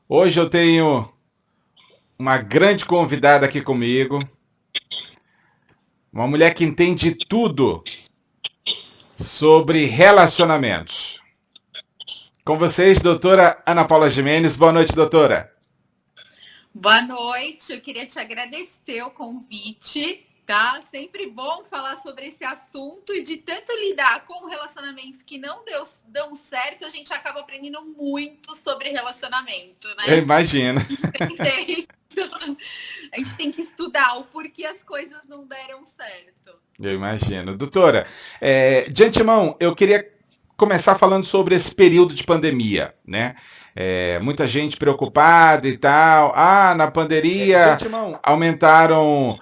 Hoje eu tenho uma grande convidada aqui comigo, uma mulher que entende tudo sobre relacionamentos. Com vocês, doutora Ana Paula Gimenez. Boa noite, doutora. Boa noite, eu queria te agradecer o convite, tá? Sempre bom falar sobre esse assunto e de tanto lidar com relacionamentos que não dão certo, a gente acaba aprendendo muito sobre relacionamento, Eu né? imagino. A gente tem que estudar o porquê as coisas não deram certo. Eu imagino. Doutora, de antemão, eu queria começar falando sobre esse período de pandemia, né? Muita gente preocupada e tal. Na pandemia aumentaram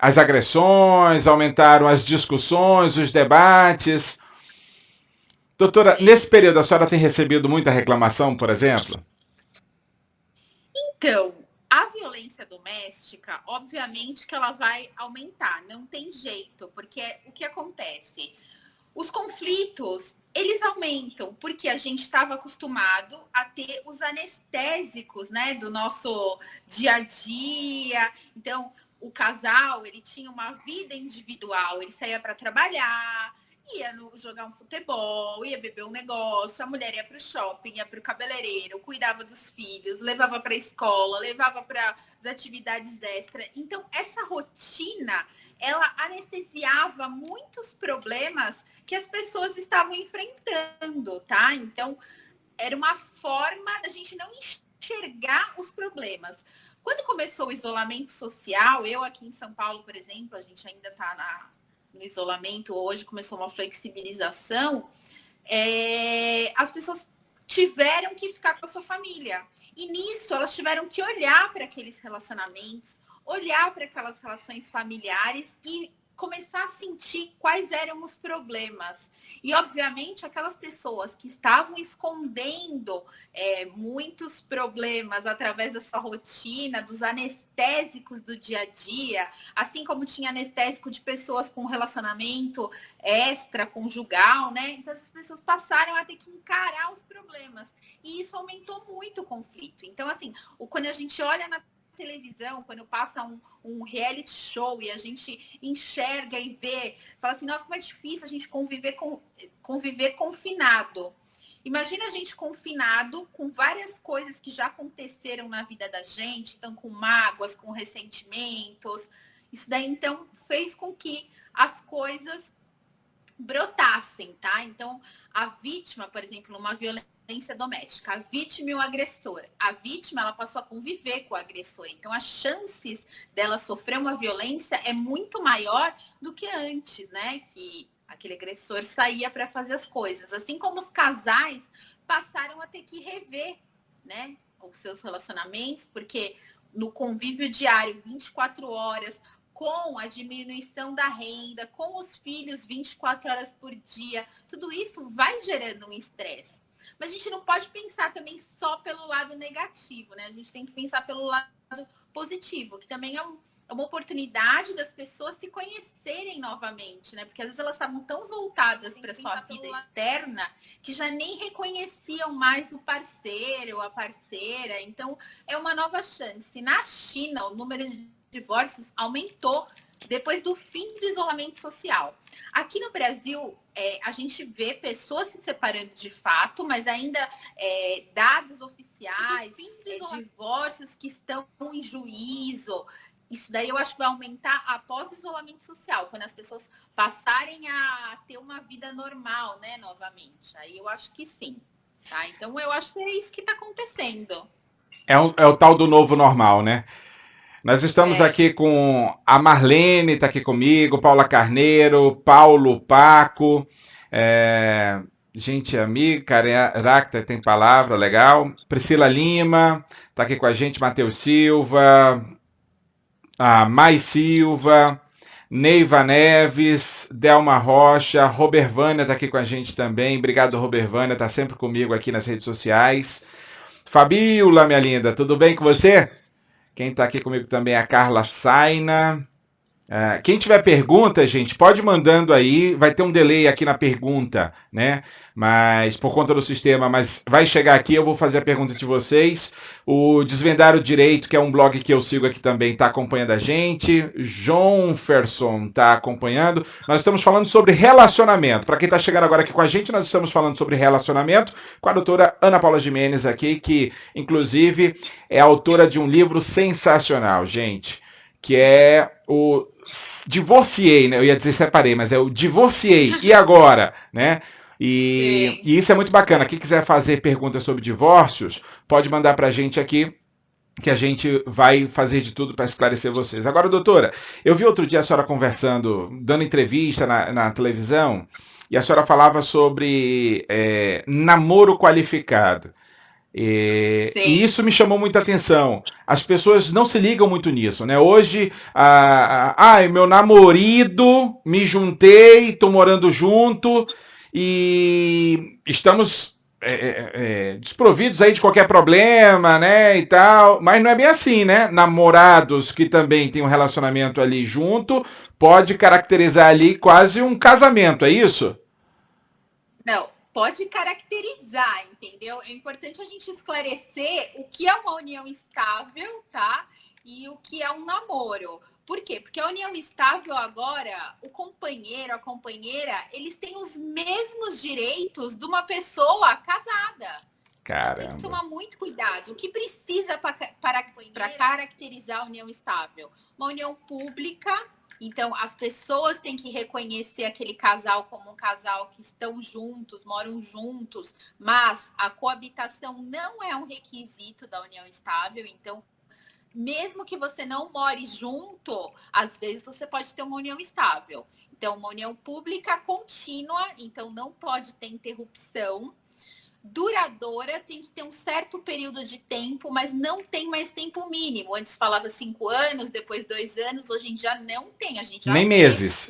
as agressões, aumentaram as discussões, os debates. Doutora, Sim. nesse período a senhora tem recebido muita reclamação, por exemplo? Então, a violência doméstica, obviamente que ela vai aumentar, não tem jeito, porque o que acontece? Os conflitos, eles aumentam, porque a gente estava acostumado a ter os anestésicos, né, do nosso dia a dia. Então, o casal, ele tinha uma vida individual, ele saía para trabalhar, ia jogar um futebol, ia beber um negócio, a mulher ia para o shopping, ia para o cabeleireiro, cuidava dos filhos, levava para a escola, levava para as atividades extras. Então, essa rotina, ela anestesiava muitos problemas que as pessoas estavam enfrentando, tá? Então, era uma forma da gente não enxergar os problemas. Quando começou o isolamento social, eu aqui em São Paulo, por exemplo, a gente ainda está no isolamento, hoje começou uma flexibilização, as pessoas tiveram que ficar com a sua família. E nisso, elas tiveram que olhar para aqueles relacionamentos, olhar para aquelas relações familiares e começar a sentir quais eram os problemas. E, obviamente, aquelas pessoas que estavam escondendo muitos problemas através da sua rotina, dos anestésicos do dia a dia, assim como tinha anestésico de pessoas com relacionamento extraconjugal, né? Então, essas pessoas passaram a ter que encarar os problemas. E isso aumentou muito o conflito. Então, assim, quando a gente olha na televisão, quando passa um reality show e a gente enxerga e vê, fala assim, nossa, como é difícil a gente conviver confinado. Imagina a gente confinado com várias coisas que já aconteceram na vida da gente, então com mágoas, com ressentimentos. Isso daí, então, fez com que as coisas brotassem, tá? Então, a vítima, por exemplo, numa violência doméstica, a vítima e o agressor. A vítima, ela passou a conviver com o agressor. Então, as chances dela sofrer uma violência é muito maior do que antes, né? Que aquele agressor saía para fazer as coisas. Assim como os casais passaram a ter que rever, né? Os seus relacionamentos, porque no convívio diário, 24 horas, com a diminuição da renda, com os filhos 24 horas por dia, tudo isso vai gerando um estresse. Mas a gente não pode pensar também só pelo lado negativo, né? A gente tem que pensar pelo lado positivo, que também é uma oportunidade das pessoas se conhecerem novamente, né? Porque às vezes elas estavam tão voltadas para sua vida externa que já nem reconheciam mais o parceiro ou a parceira. Então, é uma nova chance. Na China, o número de divórcios aumentou depois do fim do isolamento social. Aqui no Brasil, a gente vê pessoas se separando de fato, mas ainda dados oficiais, divórcios que estão em juízo. Isso daí eu acho que vai aumentar após o isolamento social, quando as pessoas passarem a ter uma vida normal, né, novamente. Aí eu acho que sim. Tá? Então eu acho que é isso que está acontecendo. É o tal do novo normal, né? Nós estamos É, aqui com a Marlene, está aqui comigo, Paula Carneiro, Paulo Paco, gente amiga, Caraca, tem palavra, legal. Priscila Lima, está aqui com a gente, Matheus Silva, a Mai Silva, Neiva Neves, Delma Rocha, Robervânia está aqui com a gente também. Obrigado, Robervânia, está sempre comigo aqui nas redes sociais. Fabiola, minha linda, tudo bem com você? Quem está aqui comigo também é a Carla Saina. Quem tiver pergunta, gente, pode ir mandando aí. Vai ter um delay aqui na pergunta, né? Mas por conta do sistema, mas vai chegar aqui, eu vou fazer a pergunta de vocês. O Desvendar o Direito, que é um blog que eu sigo aqui também, está acompanhando a gente. João Ferson está acompanhando. Nós estamos falando sobre relacionamento. Para quem está chegando agora aqui com a gente, nós estamos falando sobre relacionamento com a doutora Ana Paula Gimenez aqui, que inclusive é autora de um livro sensacional, gente, que é o Divorciei, né? Eu ia dizer separei, mas é o Divorciei. E agora, né? E isso é muito bacana. Quem quiser fazer perguntas sobre divórcios, pode mandar para a gente aqui, que a gente vai fazer de tudo para esclarecer vocês. Agora, doutora, eu vi outro dia a senhora conversando, dando entrevista na televisão, e a senhora falava sobre namoro qualificado. E isso me chamou muita atenção. As pessoas não se ligam muito nisso, né? Hoje, meu namorado, me juntei, estou morando junto e estamos desprovidos aí de qualquer problema, né, e tal. Mas não é bem assim, né? Namorados que também têm um relacionamento ali junto, pode caracterizar ali quase um casamento, é isso? Não, pode caracterizar, entendeu? É importante a gente esclarecer o que é uma união estável, tá? E o que é um namoro. Por quê? Porque a união estável agora, o companheiro, a companheira, eles têm os mesmos direitos de uma pessoa casada. Então tem que tomar muito cuidado. O que precisa para caracterizar a união estável? Uma união pública. Então, as pessoas têm que reconhecer aquele casal como um casal que estão juntos, moram juntos, mas a coabitação não é um requisito da união estável. Então, mesmo que você não more junto, às vezes você pode ter uma união estável. Então, uma união pública contínua, então não pode ter interrupção. Duradoura, tem que ter um certo período de tempo, mas não tem mais tempo mínimo. Antes falava 5 anos, depois 2 anos, hoje em dia não tem. A gente já nem meses.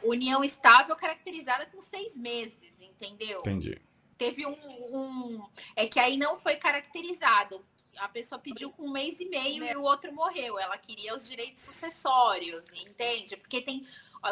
União estável caracterizada com 6 meses, entendeu? Entendi. Teve É que aí não foi caracterizado. A pessoa pediu com 1 mês e meio e o outro morreu. Ela queria os direitos sucessórios, entende? Porque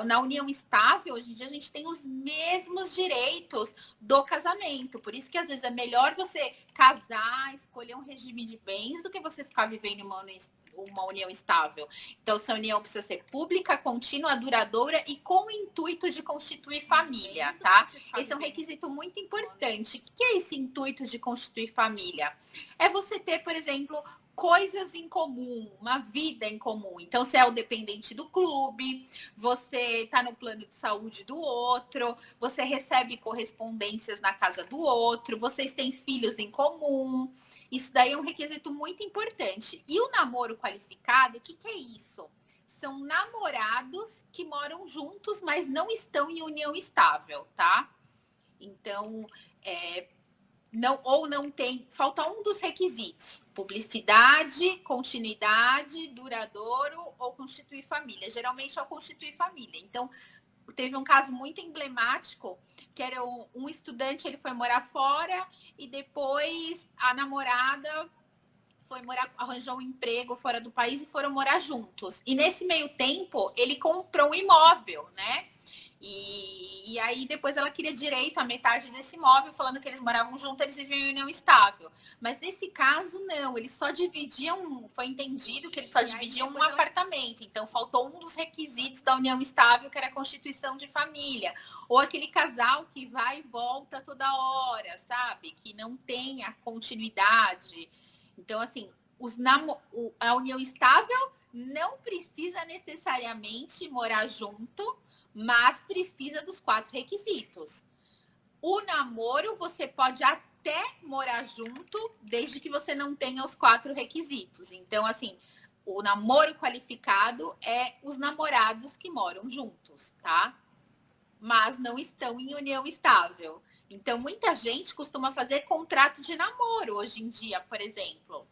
na união estável, hoje em dia, a gente tem os mesmos direitos do casamento. Por isso que, às vezes, é melhor você casar, escolher um regime de bens, do que você ficar vivendo uma união estável. Então, essa união precisa ser pública, contínua, duradoura e com o intuito de constituir família, tá? Esse é um requisito muito importante. O que é esse intuito de constituir família? É você ter, por exemplo, coisas em comum, uma vida em comum. Então, você é o dependente do clube, você está no plano de saúde do outro, você recebe correspondências na casa do outro, vocês têm filhos em comum. Isso daí é um requisito muito importante. E o namoro qualificado, o que é isso? São namorados que moram juntos, mas não estão em união estável, tá? Então, não tem, falta um dos requisitos: publicidade, continuidade, duradouro ou constituir família. Geralmente é o constituir família. Então, teve um caso muito emblemático, que era um estudante, ele foi morar fora e depois a namorada arranjou um emprego fora do país e foram morar juntos. E nesse meio tempo, ele comprou um imóvel, né? E aí depois ela queria direito à metade desse imóvel, falando que eles moravam juntos, eles viviam em união estável. Mas nesse caso, não, eles só dividiam, foi entendido que eles só dividiam um apartamento. Então faltou um dos requisitos da união estável, que era a constituição de família. Ou aquele casal que vai e volta toda hora, sabe? Que não tem a continuidade. Então, assim, a união estável não precisa necessariamente morar junto, mas precisa dos 4 requisitos. O namoro, você pode até morar junto, desde que você não tenha os 4 requisitos. Então, assim, o namoro qualificado é os namorados que moram juntos, tá? Mas não estão em união estável. Então, muita gente costuma fazer contrato de namoro hoje em dia, por exemplo,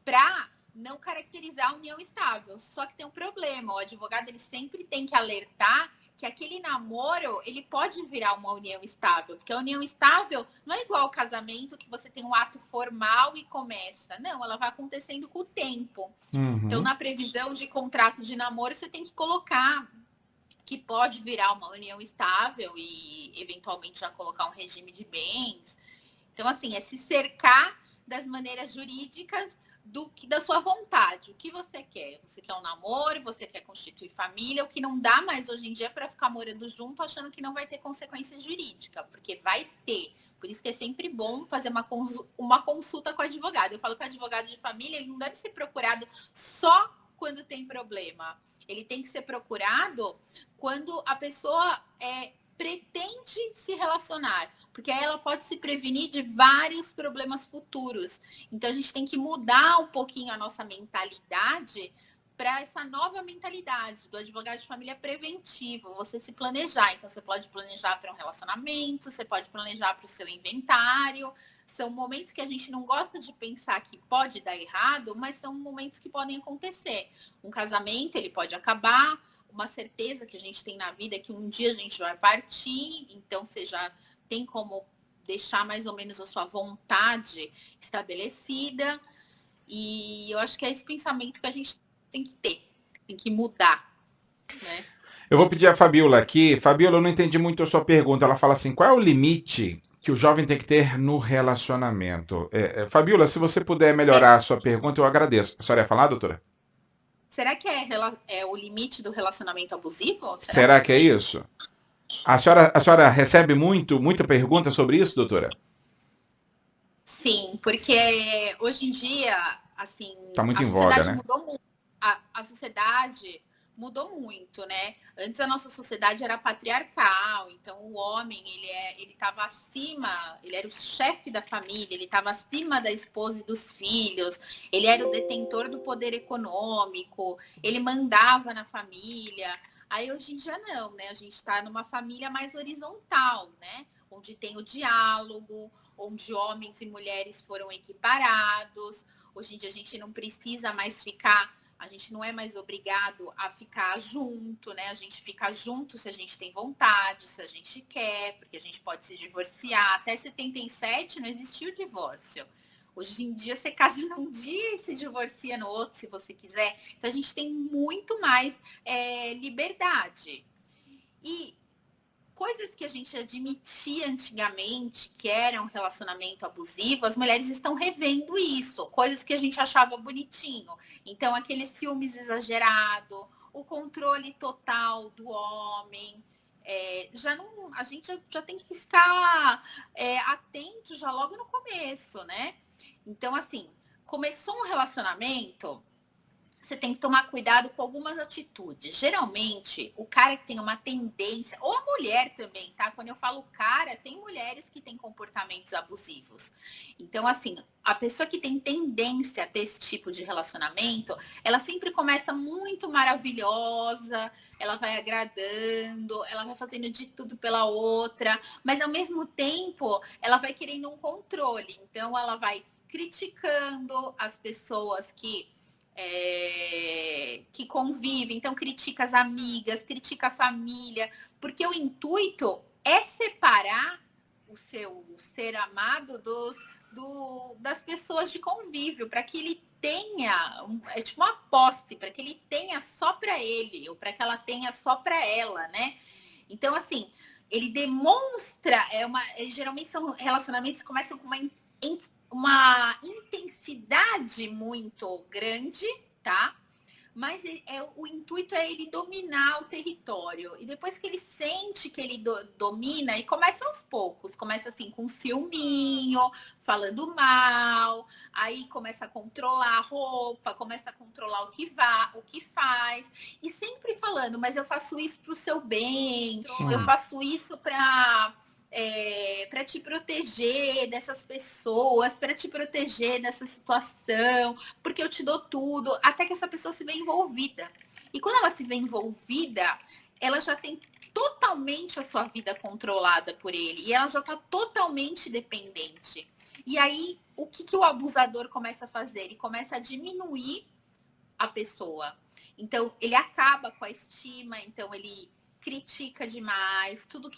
para não caracterizar a união estável. Só que tem um problema: o advogado ele sempre tem que alertar que aquele namoro, ele pode virar uma união estável. Porque a união estável não é igual ao casamento, que você tem um ato formal e começa. Não, ela vai acontecendo com o tempo. Então, na previsão de contrato de namoro, você tem que colocar que pode virar uma união estável e, eventualmente, já colocar um regime de bens. Então, assim, é se cercar das maneiras jurídicas da sua vontade. O que você quer? Você quer um namoro? Você quer constituir família? O que não dá mais hoje em dia é para ficar morando junto achando que não vai ter consequência jurídica, porque vai ter. Por isso que é sempre bom fazer uma consulta com o advogado. Eu falo que o advogado de família, ele não deve ser procurado só quando tem problema. Ele tem que ser procurado quando a pessoa pretende se relacionar, porque aí ela pode se prevenir de vários problemas futuros. Então a gente tem que mudar um pouquinho a nossa mentalidade para essa nova mentalidade do advogado de família preventivo, você se planejar. Então você pode planejar para um relacionamento, você pode planejar para o seu inventário. São momentos que a gente não gosta de pensar que pode dar errado, mas são momentos que podem acontecer. Um casamento, ele pode acabar, uma certeza que a gente tem na vida é que um dia a gente vai partir, então você já tem como deixar mais ou menos a sua vontade estabelecida. E eu acho que é esse pensamento que a gente tem que ter, tem que mudar, né? Eu vou pedir a Fabiola aqui. Fabiola, eu não entendi muito a sua pergunta. Ela fala assim, qual é o limite que o jovem tem que ter no relacionamento? Fabiola, se você puder melhorar a sua pergunta, eu agradeço. A senhora ia falar, doutora? Será que é o limite do relacionamento abusivo? Será que é isso? A senhora recebe muita pergunta sobre isso, doutora? Sim, porque hoje em dia, assim, Tá muito a em voga, sociedade né? mudou muito. A sociedade mudou muito, né? Antes a nossa sociedade era patriarcal, então o homem, ele estava acima, ele era o chefe da família, ele estava acima da esposa e dos filhos, ele era o detentor do poder econômico, ele mandava na família. Aí hoje em dia não, né? A gente está numa família mais horizontal, né? Onde tem o diálogo, onde homens e mulheres foram equiparados. Hoje em dia a gente não precisa mais ficar, a gente não é mais obrigado a ficar junto, né? A gente fica junto se a gente tem vontade, se a gente quer, porque a gente pode se divorciar. Até 77 não existia o divórcio. Hoje em dia você casa num dia e se divorcia no outro, se você quiser. Então a gente tem muito mais liberdade. E coisas que a gente admitia antigamente que era um relacionamento abusivo, as mulheres estão revendo isso, coisas que a gente achava bonitinho. Então, aquele ciúmes exagerado, o controle total do homem. Já não, a gente já tem que ficar atento já logo no começo, né? Então, assim, começou um relacionamento, você tem que tomar cuidado com algumas atitudes. Geralmente, o cara que tem uma tendência, ou a mulher também, tá? Quando eu falo cara, tem mulheres que têm comportamentos abusivos. Então, assim, a pessoa que tem tendência a ter esse tipo de relacionamento, ela sempre começa muito maravilhosa, ela vai agradando, ela vai fazendo de tudo pela outra, mas ao mesmo tempo, ela vai querendo um controle. Então, ela vai criticando as pessoas que convive, então critica as amigas, critica a família, porque o intuito é separar o seu ser amado das pessoas de convívio, para que ele tenha, é tipo uma posse, para que ele tenha só para ele, ou para que ela tenha só para ela, né? Então, assim, ele demonstra, geralmente são relacionamentos que começam com uma intensidade muito grande, tá? Mas o intuito é ele dominar o território. E depois que ele sente que ele domina, e começa aos poucos. Começa assim com ciúminho, falando mal, aí começa a controlar a roupa, começa a controlar o que faz. E sempre falando, mas eu faço isso pro seu bem, eu faço isso para te proteger dessas pessoas, para te proteger dessa situação, porque eu te dou tudo, até que essa pessoa se vê envolvida. E quando ela se vê envolvida, ela já tem totalmente a sua vida controlada por ele, e ela já está totalmente dependente. E aí, o que o abusador começa a fazer? Ele começa a diminuir a pessoa. Então, ele acaba com a estima, então ele critica demais, tudo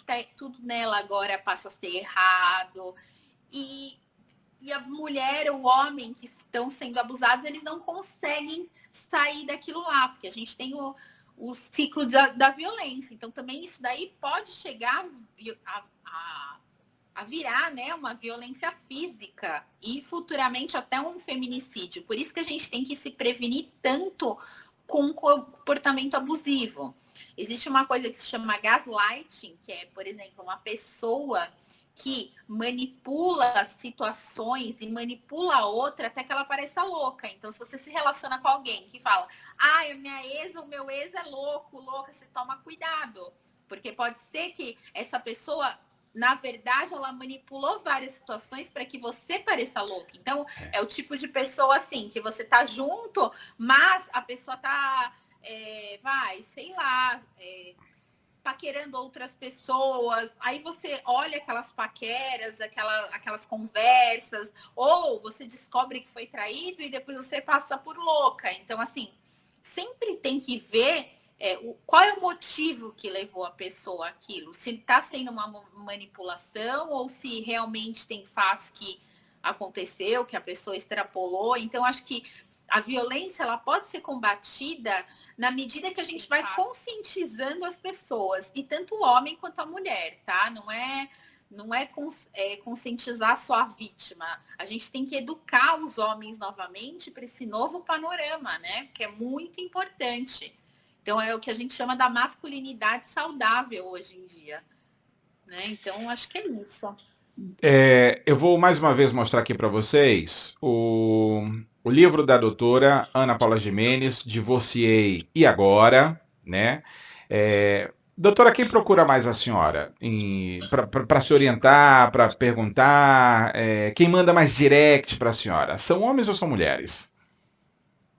nela agora passa a ser errado. E a mulher, o homem que estão sendo abusados, eles não conseguem sair daquilo lá, porque a gente tem o ciclo da violência. Então, também isso daí pode chegar a virar, né, uma violência física e futuramente até um feminicídio. Por isso que a gente tem que se prevenir tanto com comportamento abusivo. Existe uma coisa que se chama gaslighting, que é, por exemplo, uma pessoa que manipula situações e manipula a outra até que ela pareça louca. Então, se você se relaciona com alguém que fala, a minha ex ou meu ex é louca, você toma cuidado. Porque pode ser que essa pessoa, na verdade, ela manipulou várias situações para que você pareça louca. Então, é o tipo de pessoa, assim, que você tá junto, mas a pessoa tá, paquerando outras pessoas, aí você olha aquelas paqueras, aquelas conversas, ou você descobre que foi traído e depois você passa por louca. Então, assim, sempre tem que ver qual é o motivo que levou a pessoa àquilo. Se está sendo uma manipulação ou se realmente tem fatos que aconteceu, que a pessoa extrapolou. Então, acho que a violência ela pode ser combatida na medida que a gente vai conscientizando as pessoas, e tanto o homem quanto a mulher, tá? Não é conscientizar só a vítima. A gente tem que educar os homens novamente para esse novo panorama, né? Que é muito importante. Então, é o que a gente chama da masculinidade saudável hoje em dia, né? Então, acho que é isso. Eu vou mais uma vez mostrar aqui para vocês o livro da doutora Ana Paula Gimenez, Divorciei e Agora, né? Doutora, quem procura mais a senhora para se orientar, para perguntar? Quem manda mais direct para a senhora? São homens ou são mulheres?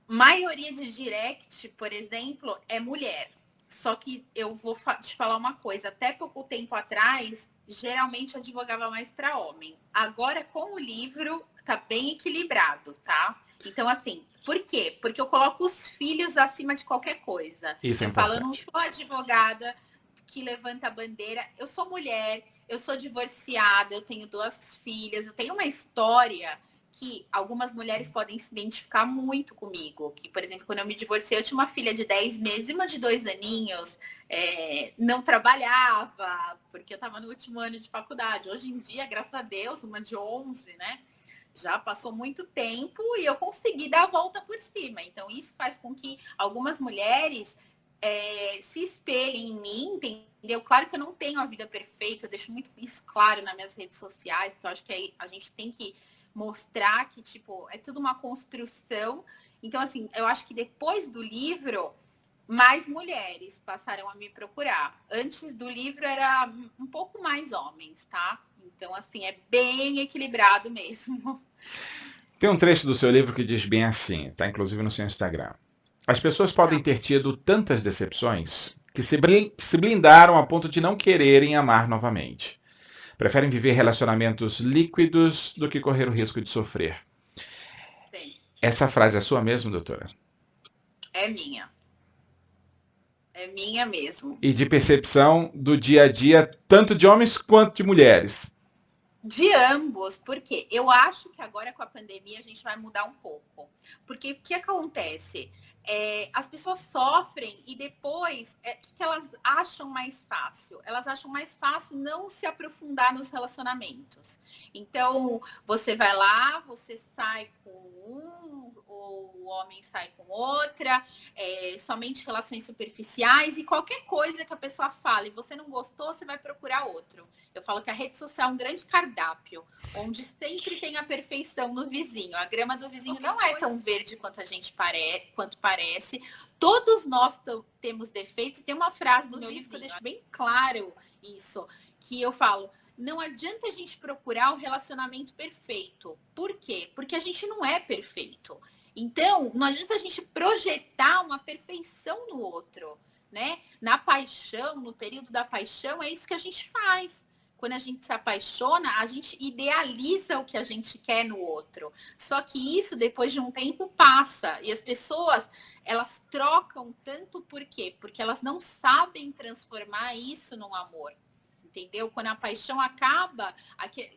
Maioria de direct, por exemplo, é mulher. Só que eu vou te falar uma coisa. Até pouco tempo atrás, geralmente eu advogava mais para homem. Agora, com o livro, tá bem equilibrado, tá? Então, assim, por quê? Porque eu coloco os filhos acima de qualquer coisa. Isso é eu falo, eu importante. não sou advogada que levanta a bandeira. Eu sou mulher, eu sou divorciada, eu tenho 2 filhas, eu tenho uma história que algumas mulheres podem se identificar muito comigo. Que, por exemplo, quando eu me divorciei, eu tinha uma filha de 10 meses e uma de 2 aninhos. Não trabalhava, porque eu estava no último ano de faculdade. Hoje em dia, graças a Deus, uma de 11, né? Já passou muito tempo e eu consegui dar a volta por cima. Então, isso faz com que algumas mulheres se espelhem em mim, entendeu? Claro que eu não tenho a vida perfeita, eu deixo muito isso claro nas minas redes sociais, porque eu acho que a gente tem que mostrar que, tipo, é tudo uma construção. Então, assim, eu acho que depois do livro, mais mulheres passaram a me procurar. Antes do livro, era um pouco mais homens, tá? Então, assim, é bem equilibrado mesmo. Tem um trecho do seu livro que diz bem assim, tá inclusive no seu Instagram. As pessoas podem ter tido tantas decepções que se blindaram a ponto de não quererem amar novamente. Preferem viver relacionamentos líquidos do que correr o risco de sofrer. Sim. Essa frase é sua mesmo, doutora? É minha. É minha mesmo. E de percepção do dia a dia, tanto de homens quanto de mulheres? De ambos, porque eu acho que agora com a pandemia a gente vai mudar um pouco. Porque o que acontece? As pessoas sofrem e depois, o que elas acham mais fácil? Elas acham mais fácil não se aprofundar nos relacionamentos. Então, você vai lá, você sai com um, ou o homem sai com outra, somente relações superficiais, e qualquer coisa que a pessoa fale e você não gostou, você vai procurar outro. Eu falo que a rede social é um grande cardápio, onde sempre tem a perfeição no vizinho. A grama do vizinho não é tão verde quanto parece. Todos nós temos defeitos. Tem uma frase no meu livro que eu deixo bem claro isso, que eu falo, não adianta a gente procurar o relacionamento perfeito. Por quê? Porque a gente não é perfeito. Então, não adianta a gente projetar uma perfeição no outro, né? Na paixão, no período da paixão, é isso que a gente faz. quando a gente se apaixona, a gente idealiza o que a gente quer no outro. Só que isso, depois de um tempo, passa. E as pessoas, elas trocam tanto por quê? Porque elas não sabem transformar isso num amor. Entendeu? Quando a paixão acaba,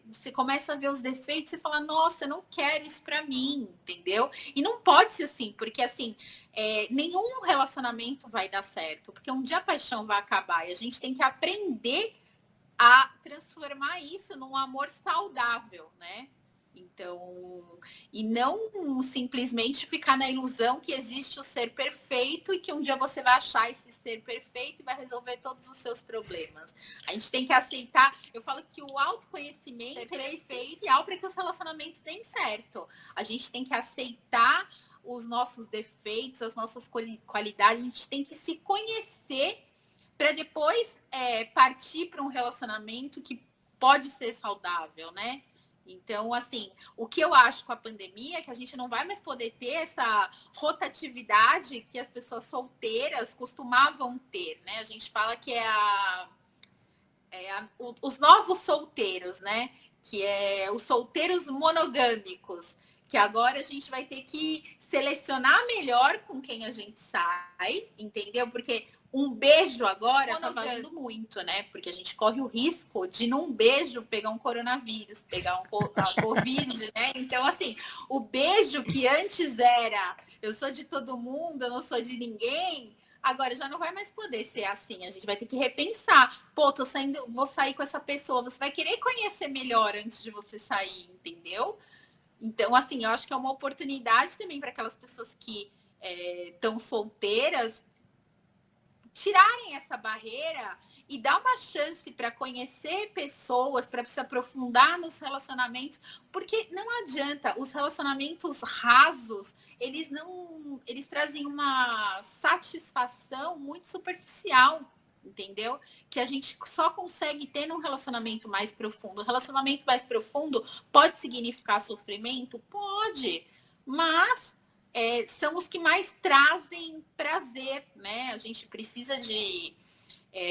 você começa a ver os defeitos e fala, nossa, eu não quero isso pra mim, entendeu? E não pode ser assim, porque assim, nenhum relacionamento vai dar certo, porque um dia a paixão vai acabar e a gente tem que aprender a transformar isso num amor saudável, né? Então, e não simplesmente ficar na ilusão que existe o ser perfeito e que um dia você vai achar esse ser perfeito e vai resolver todos os seus problemas. A gente tem que aceitar, eu falo que o autoconhecimento é essencial para que os relacionamentos deem certo. A gente tem que aceitar os nossos defeitos, as nossas qualidades, a gente tem que se conhecer para depois partir para um relacionamento que pode ser saudável, né? Então, assim, o que eu acho com a pandemia é que a gente não vai mais poder ter essa rotatividade que as pessoas solteiras costumavam ter, né? A gente fala que os novos solteiros, né? Que é os solteiros monogâmicos, que agora a gente vai ter que selecionar melhor com quem a gente sai, entendeu? Porque um beijo agora tá valendo muito, né? Porque a gente corre o risco de, num beijo, pegar um coronavírus, pegar a Covid, né? Então, assim, o beijo que antes era eu sou de todo mundo, eu não sou de ninguém, agora já não vai mais poder ser assim. A gente vai ter que repensar. Pô, vou sair com essa pessoa. Você vai querer conhecer melhor antes de você sair, entendeu? Então, assim, eu acho que é uma oportunidade também para aquelas pessoas que estão solteiras tirarem essa barreira e dar uma chance para conhecer pessoas, para se aprofundar nos relacionamentos, porque não adianta, os relacionamentos rasos, eles trazem uma satisfação muito superficial, entendeu? Que a gente só consegue ter num relacionamento mais profundo. Um relacionamento mais profundo pode significar sofrimento? Pode, mas são os que mais trazem prazer, né? A gente precisa de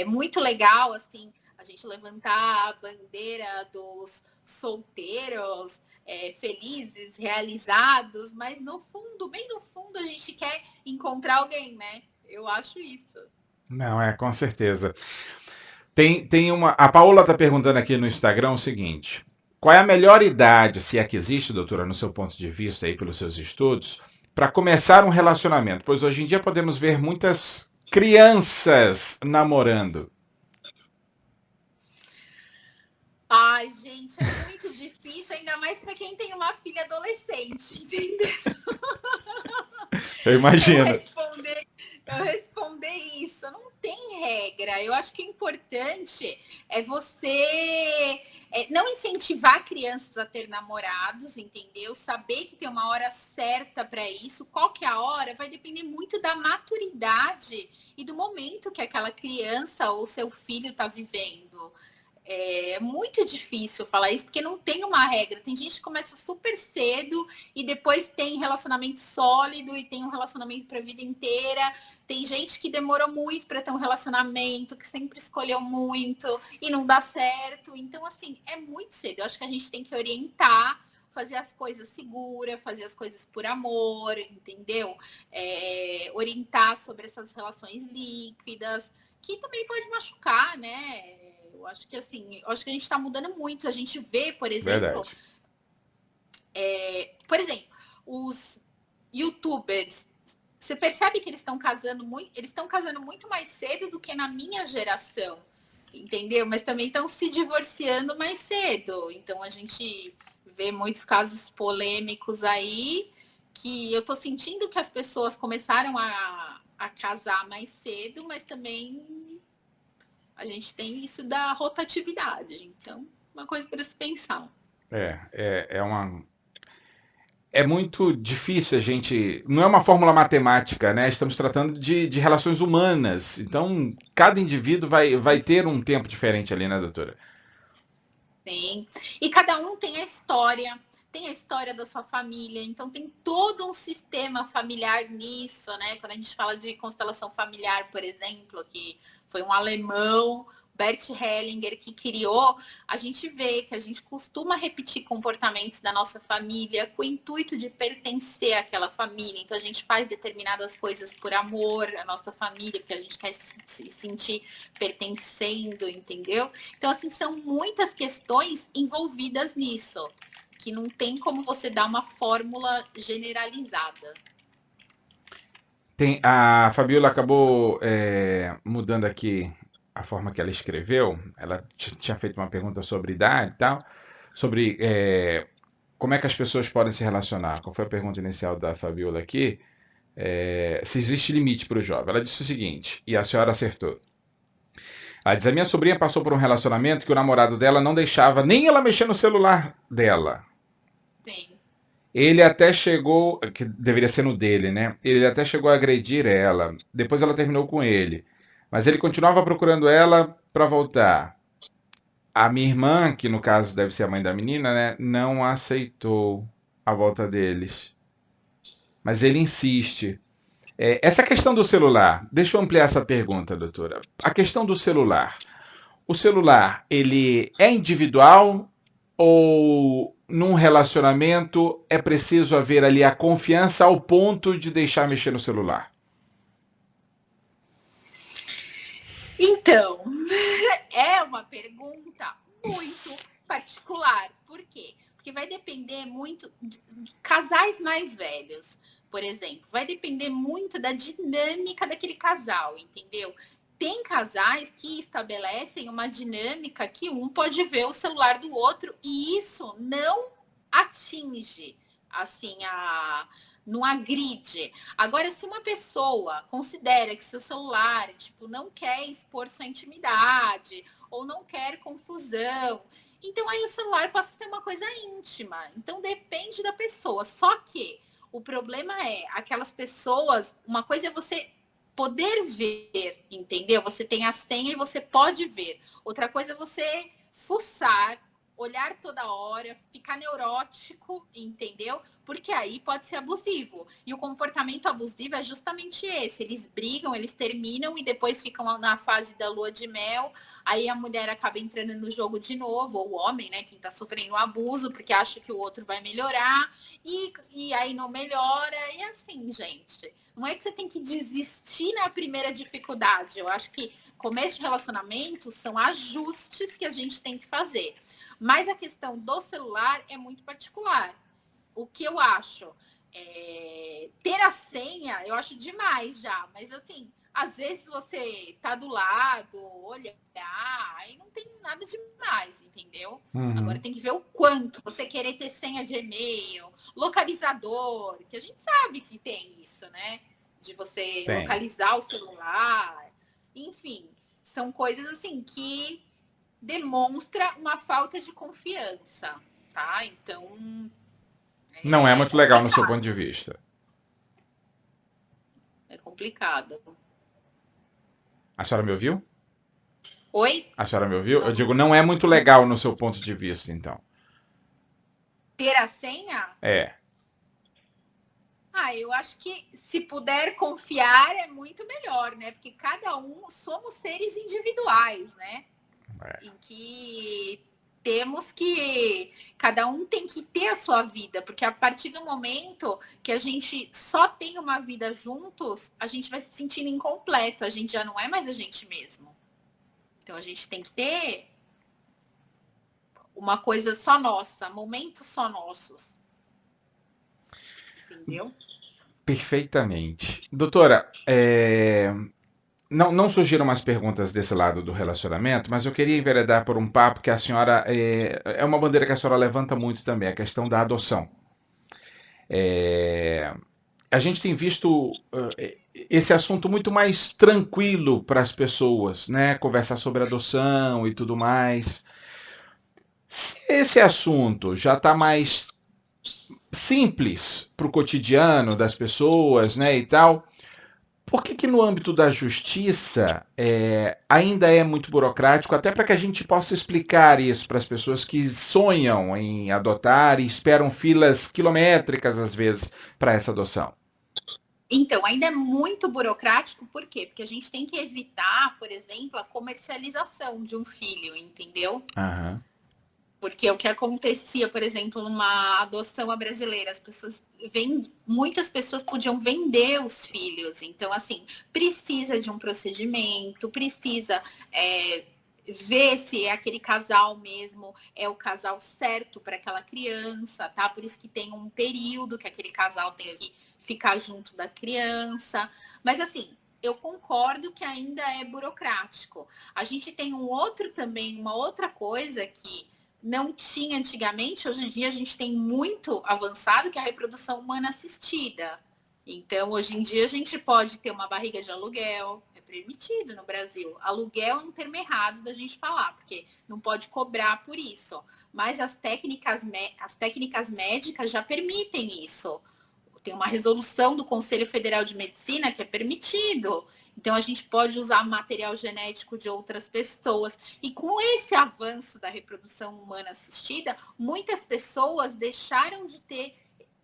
muito legal, assim, a gente levantar a bandeira dos solteiros, felizes, realizados, mas no fundo, bem no fundo, a gente quer encontrar alguém, né? Eu acho isso. Não, com certeza. A Paola está perguntando aqui no Instagram o seguinte: qual é a melhor idade, se é que existe, doutora, no seu ponto de vista aí pelos seus estudos, para começar um relacionamento? Pois hoje em dia podemos ver muitas crianças namorando. Ai, gente, é muito difícil, ainda mais para quem tem uma filha adolescente, entendeu? Eu imagino. Eu responder isso. Não tem regra. Eu acho que o importante é você não incentivar crianças a ter namorados, entendeu? Saber que tem uma hora certa para isso. Qual que é a hora vai depender muito da maturidade e do momento que aquela criança ou seu filho está vivendo. É muito difícil falar isso, porque não tem uma regra. Tem gente que começa super cedo e depois tem relacionamento sólido e tem um relacionamento para a vida inteira. Tem gente que demorou muito para ter um relacionamento, que sempre escolheu muito e não dá certo. Então, assim, é muito cedo. Eu acho que a gente tem que orientar, fazer as coisas seguras, fazer as coisas por amor, entendeu? Orientar sobre essas relações líquidas, que também pode machucar, né? Eu acho que assim, eu acho que a gente está mudando muito. A gente vê, Verdade. por exemplo, os YouTubers. Você percebe que eles estão casando muito mais cedo do que na minha geração, entendeu? Mas também estão se divorciando mais cedo. Então a gente vê muitos casos polêmicos aí que eu tô sentindo que as pessoas começaram a casar mais cedo, mas também a gente tem isso da rotatividade. Então, uma coisa para se pensar. É muito difícil a gente. Não é uma fórmula matemática, né? Estamos tratando de relações humanas. Então, cada indivíduo vai ter um tempo diferente ali, né, doutora? Sim. E cada um tem a história da sua família, então tem todo um sistema familiar nisso, né? Quando a gente fala de constelação familiar, por exemplo, que foi um alemão Bert Hellinger, que criou, a gente vê que a gente costuma repetir comportamentos da nossa família com o intuito de pertencer àquela família. Então, a gente faz determinadas coisas por amor à nossa família, porque a gente quer se sentir pertencendo, entendeu? Então, assim, são muitas questões envolvidas nisso, que não tem como você dar uma fórmula generalizada. A Fabiola acabou mudando aqui a forma que ela escreveu. Ela tinha feito uma pergunta sobre idade e tal, sobre como é que as pessoas podem se relacionar. Qual foi a pergunta inicial da Fabiola aqui? Se existe limite para o jovem. Ela disse o seguinte, e a senhora acertou. Ela diz, a minha sobrinha passou por um relacionamento que o namorado dela não deixava nem ela mexer no celular dela. Sim. Ele até chegou, que deveria ser no dele, né? Ele até chegou a agredir ela. Depois ela terminou com ele. Mas ele continuava procurando ela para voltar. A minha irmã, que no caso deve ser a mãe da menina, né? Não aceitou a volta deles. Mas ele insiste. Essa questão do celular, deixa eu ampliar essa pergunta, doutora. A questão do celular. O celular, ele é individual ou num relacionamento é preciso haver ali a confiança ao ponto de deixar mexer no celular? Então, é uma pergunta muito particular. Por quê? Porque vai depender muito de casais mais velhos, por exemplo. Vai depender muito da dinâmica daquele casal, entendeu? Tem casais que estabelecem uma dinâmica que um pode ver o celular do outro e isso não atinge, assim, não agride. Agora, se uma pessoa considera que seu celular, tipo, não quer expor sua intimidade ou não quer confusão, então aí o celular passa a ser uma coisa íntima. Então, depende da pessoa. Só que o problema é aquelas pessoas, uma coisa é você poder ver, entendeu? Você tem a senha e você pode ver. Outra coisa é você fuçar, olhar toda hora, ficar neurótico, entendeu? Porque aí pode ser abusivo. E o comportamento abusivo é justamente esse. Eles brigam, eles terminam e depois ficam na fase da lua de mel. Aí a mulher acaba entrando no jogo de novo, ou o homem, né? Quem tá sofrendo abuso, porque acha que o outro vai melhorar. E aí não melhora. E assim, gente, não é que você tem que desistir na primeira dificuldade. Eu acho que começo de relacionamento são ajustes que a gente tem que fazer. Mas a questão do celular é muito particular. O que eu acho? Ter a senha, eu acho demais já. Mas assim, às vezes você tá do lado, olhar, aí não tem nada demais, entendeu? Uhum. Agora tem que ver o quanto. Você querer ter senha de e-mail, localizador, que a gente sabe que tem isso, né? De você localizar o celular. Enfim, são coisas assim que demonstra uma falta de confiança, tá? Então... não é muito legal no seu ponto de vista. É complicado. A senhora me ouviu? Oi? A senhora me ouviu? Eu digo, não é muito legal no seu ponto de vista, então. Ter a senha? É. Eu acho que se puder confiar é muito melhor, né? Porque cada um somos seres individuais, né? Em que temos que... cada um tem que ter a sua vida, porque a partir do momento que a gente só tem uma vida juntos, a gente vai se sentindo incompleto, a gente já não é mais a gente mesmo. Então a gente tem que ter uma coisa só nossa, momentos só nossos. Entendeu? Perfeitamente. Doutora, não surgiram mais perguntas desse lado do relacionamento, mas eu queria enveredar por um papo que a senhora... é uma bandeira que a senhora levanta muito também, a questão da adoção. A gente tem visto esse assunto muito mais tranquilo para as pessoas, né? Conversar sobre adoção e tudo mais. Se esse assunto já está mais simples para o cotidiano das pessoas, né, e tal, por que no âmbito da justiça ainda é muito burocrático, até para que a gente possa explicar isso para as pessoas que sonham em adotar e esperam filas quilométricas, às vezes, para essa adoção? Então, ainda é muito burocrático, por quê? Porque a gente tem que evitar, por exemplo, a comercialização de um filho, entendeu? Aham. Porque o que acontecia, por exemplo, numa adoção à brasileira, muitas pessoas podiam vender os filhos. Então, assim, precisa de um procedimento, precisa ver se aquele casal mesmo é o casal certo para aquela criança, tá? Por isso que tem um período que aquele casal tem que ficar junto da criança. Mas, assim, eu concordo que ainda é burocrático. A gente tem uma outra coisa que não tinha antigamente, hoje em dia a gente tem muito avançado, que é a reprodução humana assistida. Então, hoje em dia a gente pode ter uma barriga de aluguel, é permitido no Brasil. Aluguel é um termo errado da gente falar, porque não pode cobrar por isso. Mas as técnicas médicas já permitem isso. Tem uma resolução do Conselho Federal de Medicina que é permitido. Então, a gente pode usar material genético de outras pessoas. E com esse avanço da reprodução humana assistida, muitas pessoas deixaram de ter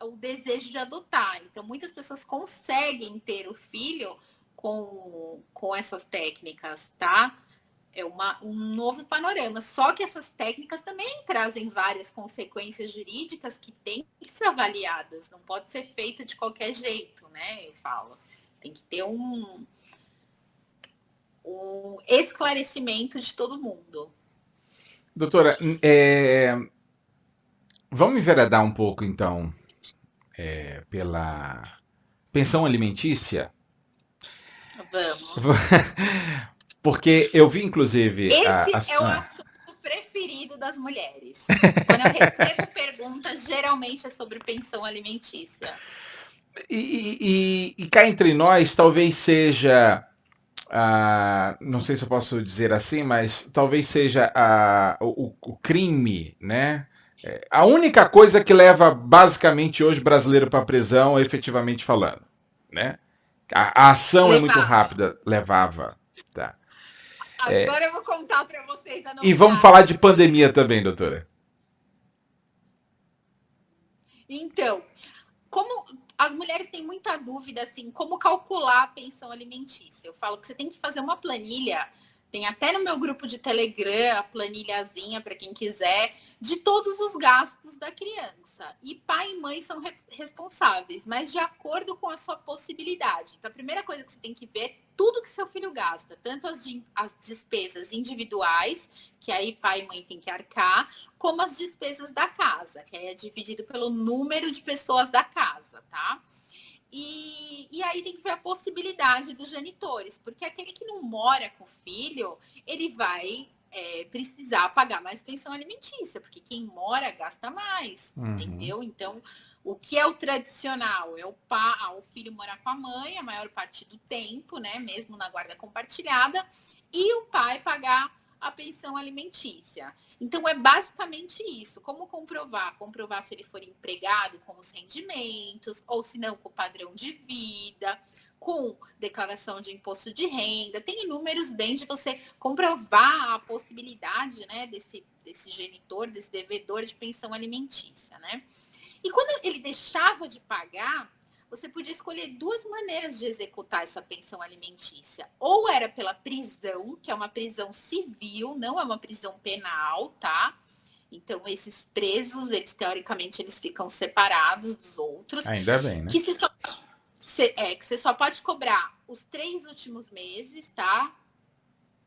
o desejo de adotar. Então, muitas pessoas conseguem ter o filho com essas técnicas, tá? É um novo panorama. Só que essas técnicas também trazem várias consequências jurídicas que têm que ser avaliadas. Não pode ser feito de qualquer jeito, né? Eu falo. Tem que ter um esclarecimento de todo mundo. Doutora, vamos enveredar um pouco, então, pela pensão alimentícia? Vamos. Porque eu vi, inclusive... Esse é o assunto preferido das mulheres. Quando eu recebo perguntas, geralmente é sobre pensão alimentícia. E cá entre nós, talvez seja... não sei se eu posso dizer assim, mas talvez seja o crime, né? A única coisa que leva basicamente hoje brasileiro para prisão, efetivamente falando, né? A ação é muito rápida, levava. Tá. Agora eu vou contar para vocês a novidade. E vamos falar de pandemia também, doutora. Então, como as mulheres têm muita dúvida, assim, como calcular a pensão alimentícia. Eu falo que você tem que fazer uma planilha, tem até no meu grupo de Telegram a planilhazinha para quem quiser, de todos os gastos da criança. E pai e mãe são responsáveis, mas de acordo com a sua possibilidade. Então, a primeira coisa que você tem que ver é tudo que seu filho gasta, tanto as despesas individuais, que aí pai e mãe tem que arcar, como as despesas da casa, que aí é dividido pelo número de pessoas da casa, tá? E aí tem que ver a possibilidade dos genitores, porque aquele que não mora com o filho, ele vai precisar pagar mais pensão alimentícia, porque quem mora gasta mais, entendeu? Então, o que é o tradicional? É o filho morar com a mãe a maior parte do tempo, né? Mesmo na guarda compartilhada, e o pai pagar a pensão alimentícia. Então, é basicamente isso. Como comprovar? Comprovar se ele for empregado com os rendimentos, ou se não, com o padrão de vida, com declaração de imposto de renda. Tem inúmeros bens de você comprovar a possibilidade, né, desse genitor, desse devedor de pensão alimentícia, né? E quando ele deixava de pagar, você podia escolher duas maneiras de executar essa pensão alimentícia. Ou era pela prisão, que é uma prisão civil, não é uma prisão penal, tá? Então, esses presos, eles teoricamente, eles ficam separados dos outros. Ainda bem, né? Que você só pode cobrar os 3 últimos meses, tá?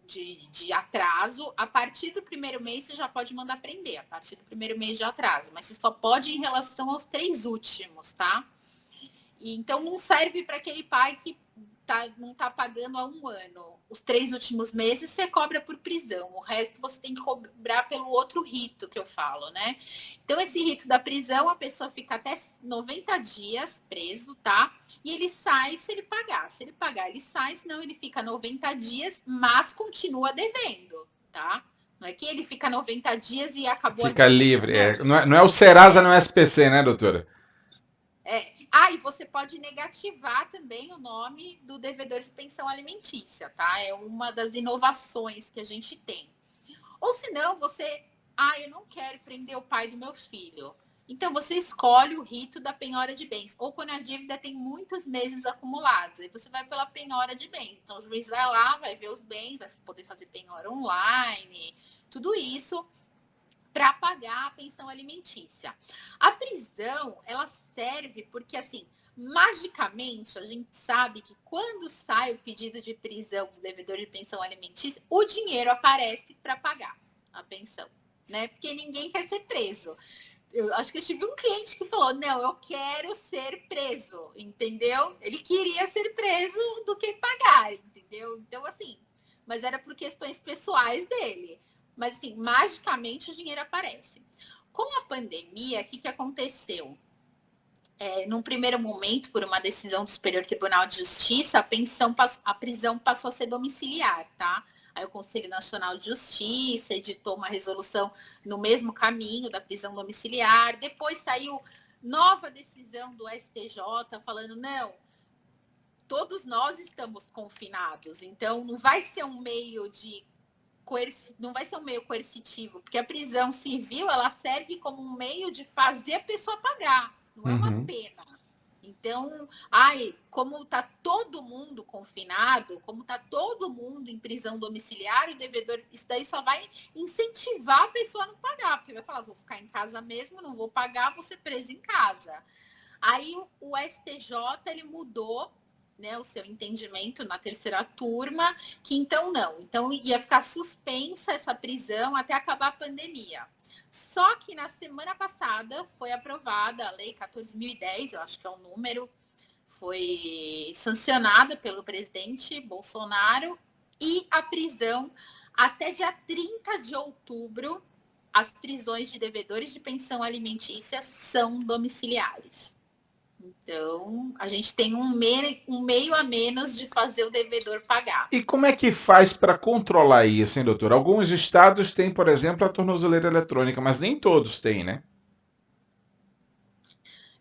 De atraso. A partir do primeiro mês, você já pode mandar prender. A partir do primeiro mês de atraso. Mas você só pode em relação aos 3 últimos, tá? Então, não serve para aquele pai que não está pagando há 1 ano. Os 3 últimos meses você cobra por prisão. O resto você tem que cobrar pelo outro rito que eu falo, né? Então, esse rito da prisão, a pessoa fica até 90 dias preso, tá? E ele sai se ele pagar. Se ele pagar, ele sai, senão ele fica 90 dias, mas continua devendo, tá? Não é que ele fica 90 dias e acabou Fica a dívida. livre. Não é o Serasa, não é o SPC, né, doutora? E você pode negativar também o nome do devedor de pensão alimentícia, tá? É uma das inovações que a gente tem. Ou se não, eu não quero prender o pai do meu filho. Então, você escolhe o rito da penhora de bens, ou quando a dívida tem muitos meses acumulados, aí você vai pela penhora de bens. Então, o juiz vai lá, vai ver os bens, vai poder fazer penhora online, tudo isso para pagar a pensão alimentícia. A prisão, ela serve porque, assim, magicamente, a gente sabe que quando sai o pedido de prisão do devedor de pensão alimentícia, o dinheiro aparece para pagar a pensão, né? Porque ninguém quer ser preso. Eu acho que eu tive um cliente que falou, não, eu quero ser preso, entendeu? Ele queria ser preso do que pagar, entendeu? Então, assim, mas era por questões pessoais dele. Mas, assim, magicamente o dinheiro aparece. Com a pandemia, o que aconteceu? Num primeiro momento, por uma decisão do Superior Tribunal de Justiça, a prisão passou a ser domiciliar, tá? Aí o Conselho Nacional de Justiça editou uma resolução no mesmo caminho da prisão domiciliar. Depois saiu nova decisão do STJ falando, não, todos nós estamos confinados, então não vai ser um meio de não vai ser um meio coercitivo, porque a prisão civil ela serve como um meio de fazer a pessoa pagar, não é uma pena. Então, como está todo mundo confinado, como está todo mundo em prisão domiciliar, o devedor, isso daí só vai incentivar a pessoa a não pagar, porque vai falar, vou ficar em casa mesmo, não vou pagar, vou ser preso em casa. Aí o STJ ele mudou, né, o seu entendimento na terceira turma, que então não. Então ia ficar suspensa essa prisão até acabar a pandemia. Só que na semana passada foi aprovada a Lei 14.010, eu acho que é o número, foi sancionada pelo presidente Bolsonaro, e a prisão até dia 30 de outubro, as prisões de devedores de pensão alimentícia são domiciliares. Então, a gente tem um meio a menos de fazer o devedor pagar. E como é que faz para controlar isso, hein, doutor? Alguns estados têm, por exemplo, a tornozeleira eletrônica, mas nem todos têm, né?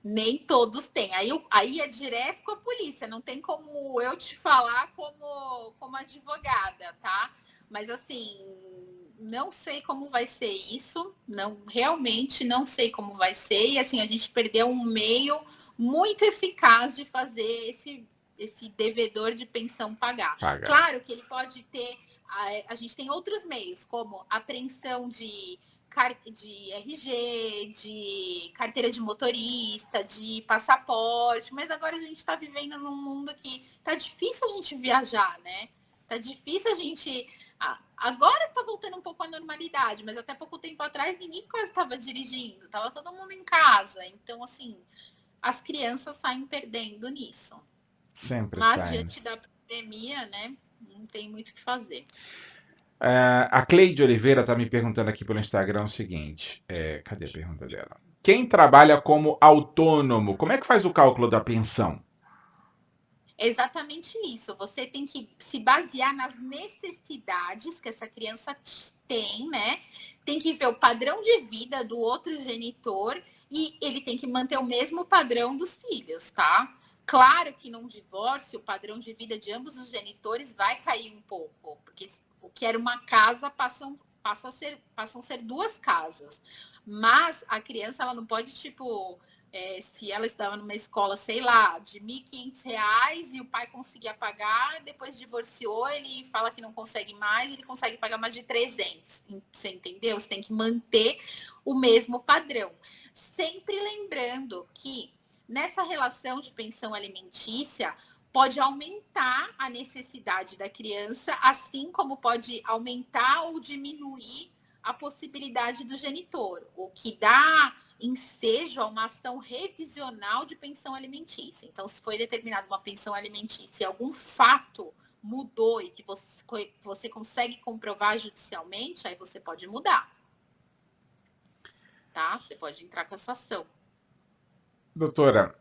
Nem todos têm. Aí é direto com a polícia, não tem como eu te falar como advogada, tá? Mas assim, não sei como vai ser isso, realmente não sei como vai ser, e assim, a gente perdeu um meio muito eficaz de fazer esse devedor de pensão pagar. Claro que ele pode ter, a gente tem outros meios, como apreensão de RG, de carteira de motorista, de passaporte, mas agora a gente está vivendo num mundo que tá difícil a gente viajar, né? Tá difícil a gente... Agora tá voltando um pouco à normalidade, mas até pouco tempo atrás ninguém quase estava dirigindo, tava todo mundo em casa. Então, assim, as crianças saem perdendo nisso. Sempre mas saem. Diante da pandemia, né, não tem muito o que fazer. A Cleide Oliveira está me perguntando aqui pelo Instagram o seguinte. Cadê a pergunta dela? Quem trabalha como autônomo, como é que faz o cálculo da pensão? É exatamente isso. Você tem que se basear nas necessidades que essa criança tem, né? Tem que ver o padrão de vida do outro genitor e ele tem que manter o mesmo padrão dos filhos, tá? Claro que num divórcio, o padrão de vida de ambos os genitores vai cair um pouco, porque o que era uma casa passam a ser duas casas. Mas a criança, ela não pode, tipo... se ela estudava numa escola, sei lá, de R$ 1.500 e o pai conseguia pagar, depois divorciou, ele fala que não consegue mais, ele consegue pagar mais de 300. Você entendeu? Você tem que manter o mesmo padrão. Sempre lembrando que nessa relação de pensão alimentícia, pode aumentar a necessidade da criança, assim como pode aumentar ou diminuir a possibilidade do genitor, o que dá ensejo a uma ação revisional de pensão alimentícia. Então, se foi determinada uma pensão alimentícia e algum fato mudou e que você consegue comprovar judicialmente, aí você pode mudar. Tá? Você pode entrar com essa ação. Doutora,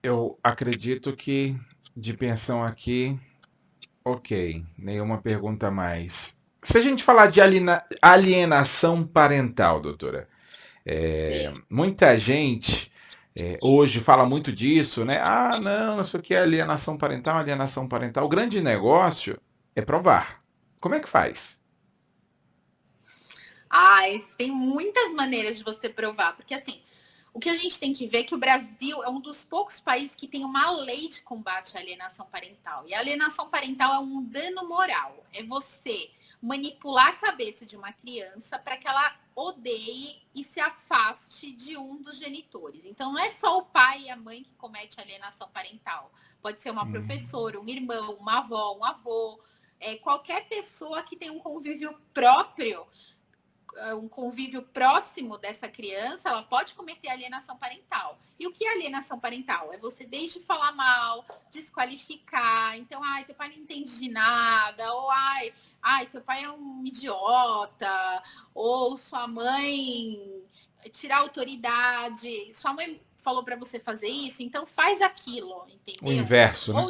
eu acredito que de pensão aqui, ok, nenhuma pergunta mais. Se a gente falar de alienação parental, doutora, muita gente hoje fala muito disso, né? Ah, não, isso aqui é alienação parental, alienação parental. O grande negócio é provar. Como é que faz? Tem muitas maneiras de você provar, porque assim, o que a gente tem que ver é que o Brasil é um dos poucos países que tem uma lei de combate à alienação parental. E a alienação parental é um dano moral. É você manipular a cabeça de uma criança para que ela odeie e se afaste de um dos genitores. Então, não é só o pai e a mãe que comete alienação parental. Pode ser uma professora, um irmão, uma avó, um avô, qualquer pessoa que tem um convívio próprio, um convívio próximo dessa criança, ela pode cometer alienação parental. E o que é alienação parental? É você desde falar mal, desqualificar, então, teu pai não entende de nada, ou teu pai é um idiota, ou sua mãe tirar autoridade, sua mãe falou para você fazer isso, então faz aquilo, entendeu? O inverso, né?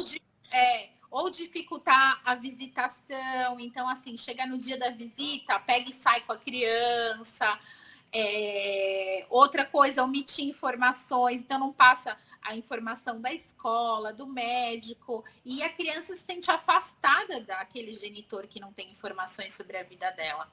Ou dificultar a visitação. Então, assim, chega no dia da visita, pega e sai com a criança. Outra coisa, omitir informações. Então, não passa a informação da escola, do médico. E a criança se sente afastada daquele genitor que não tem informações sobre a vida dela.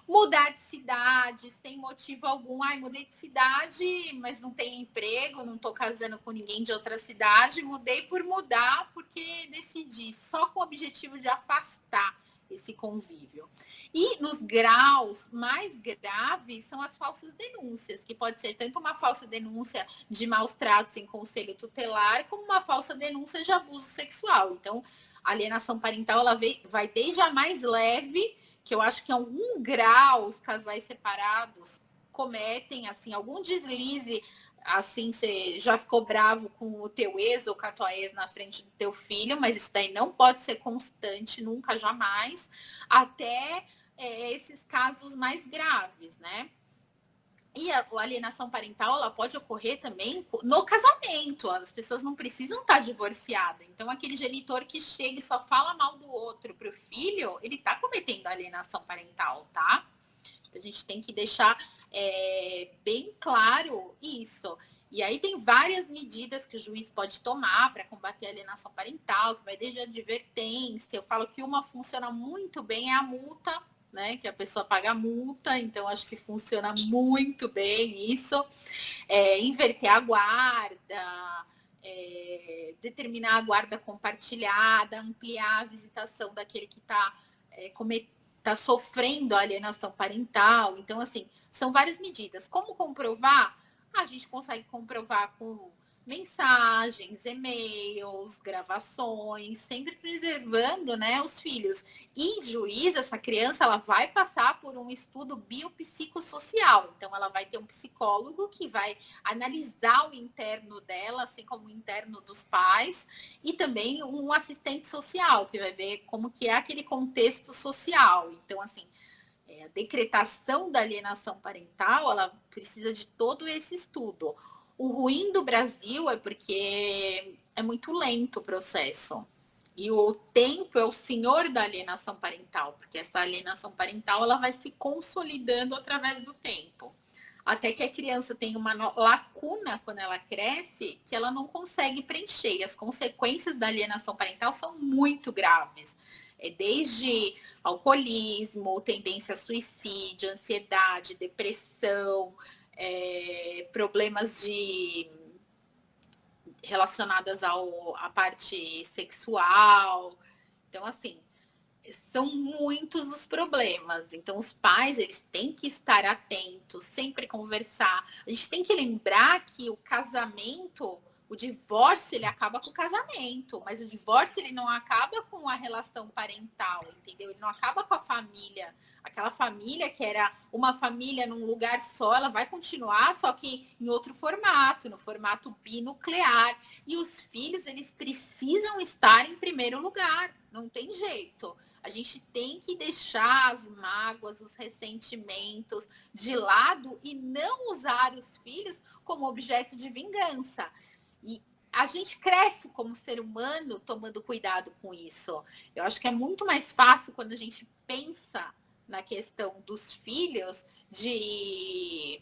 Mudar de cidade sem motivo algum. Mudei de cidade, mas não tenho emprego, não estou casando com ninguém de outra cidade. Mudei por mudar, porque decidi, só com o objetivo de afastar esse convívio. E nos graus mais graves são as falsas denúncias, que pode ser tanto uma falsa denúncia de maus tratos em conselho tutelar, como uma falsa denúncia de abuso sexual. Então, a alienação parental ela vai desde a mais leve, que eu acho que em algum grau os casais separados cometem assim algum deslize, assim você já ficou bravo com o teu ex ou com a tua ex na frente do teu filho, mas isso daí não pode ser constante, nunca, jamais, até esses casos mais graves, né? E a alienação parental, ela pode ocorrer também no casamento. As pessoas não precisam estar divorciadas. Então, aquele genitor que chega e só fala mal do outro para o filho, ele está cometendo alienação parental, tá? Então, a gente tem que deixar bem claro isso. E aí tem várias medidas que o juiz pode tomar para combater a alienação parental, que vai desde a advertência. Eu falo que uma funciona muito bem, é a multa, né, que a pessoa paga a multa, então acho que funciona muito bem isso. Inverter a guarda, determinar a guarda compartilhada, ampliar a visitação daquele que está sofrendo a alienação parental. Então, assim, são várias medidas. Como comprovar? A gente consegue comprovar com mensagens, e-mails, gravações, sempre preservando, né, os filhos. E juiz, essa criança, ela vai passar por um estudo biopsicossocial. Então, ela vai ter um psicólogo que vai analisar o interno dela, assim como o interno dos pais, e também um assistente social, que vai ver como que é aquele contexto social. Então, assim, a decretação da alienação parental, ela precisa de todo esse estudo. O ruim do Brasil é porque é muito lento o processo. E o tempo é o senhor da alienação parental, porque essa alienação parental ela vai se consolidando através do tempo. Até que a criança tem uma lacuna quando ela cresce que ela não consegue preencher. E as consequências da alienação parental são muito graves. Desde alcoolismo, tendência a suicídio, ansiedade, depressão, problemas relacionadas à parte sexual. Então, assim, são muitos os problemas. Então, os pais, eles têm que estar atentos, sempre conversar. A gente tem que lembrar que o casamento, o divórcio, ele acaba com o casamento, mas o divórcio, ele não acaba com a relação parental, entendeu? Ele não acaba com a família. Aquela família que era uma família num lugar só, ela vai continuar, só que em outro formato, no formato binuclear. E os filhos, eles precisam estar em primeiro lugar, não tem jeito. A gente tem que deixar as mágoas, os ressentimentos de lado e não usar os filhos como objeto de vingança. E a gente cresce como ser humano tomando cuidado com isso. Eu acho que é muito mais fácil quando a gente pensa na questão dos filhos de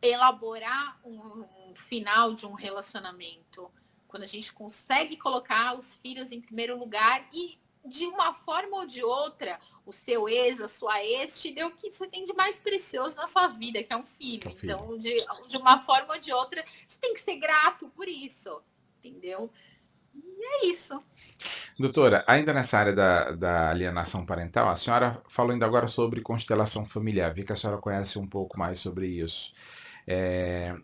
elaborar um final de um relacionamento. Quando a gente consegue colocar os filhos em primeiro lugar e de uma forma ou de outra, o seu ex, a sua ex, te deu o que você tem de mais precioso na sua vida, que é um filho. Então, de uma forma ou de outra, você tem que ser grato por isso, entendeu? E é isso. Doutora, ainda nessa área da alienação parental, a senhora falou ainda agora sobre constelação familiar. Vi que a senhora conhece um pouco mais sobre isso. É,